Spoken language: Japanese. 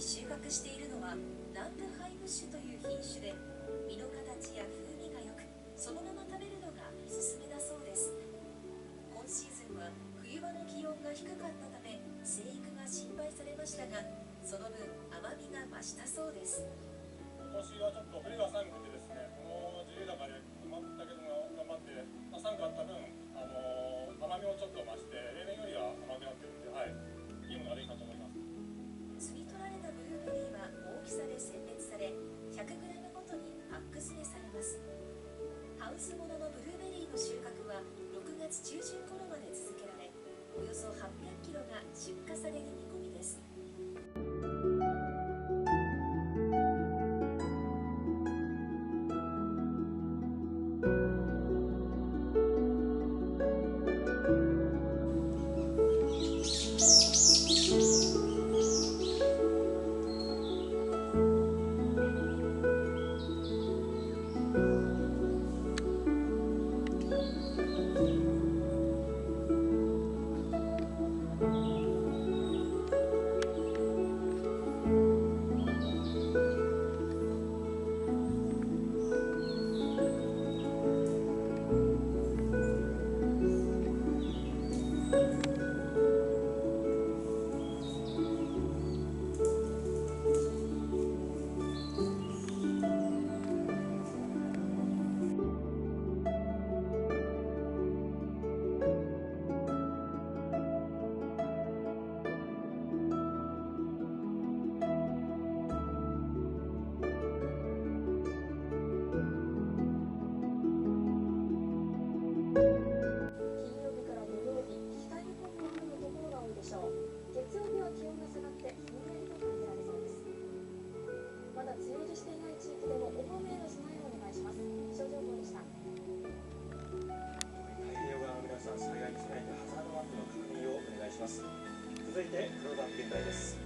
に収穫しているのは南部ハイブッシュという品種で、実の形や風味が良く、そのまま食べるのがおすすめだそうです。今シーズンは冬場の気温が低かったため生育が心配されましたが、その分甘みが増したそうです。今年はちょっと冬が寒くてですね、この自由高で全く頑張って、寒かった分、甘みをちょっと増して、例年よりは甘くなってるんで、はい、いいものができたと思います。摘み取られたブルーベリーは大きさで選別され、100g ごとにパック詰めされます。ハウスもののブルーベリーの収穫は6月中旬頃まで続けられ、およそ800キロが出荷される見込みです。まだ梅雨入りしていない地域でも大雨への備えをお願いします。気象情報でした。太平洋側の皆さん、災害に備えてハザードマップの確認をお願いします。続いて黒田現代です。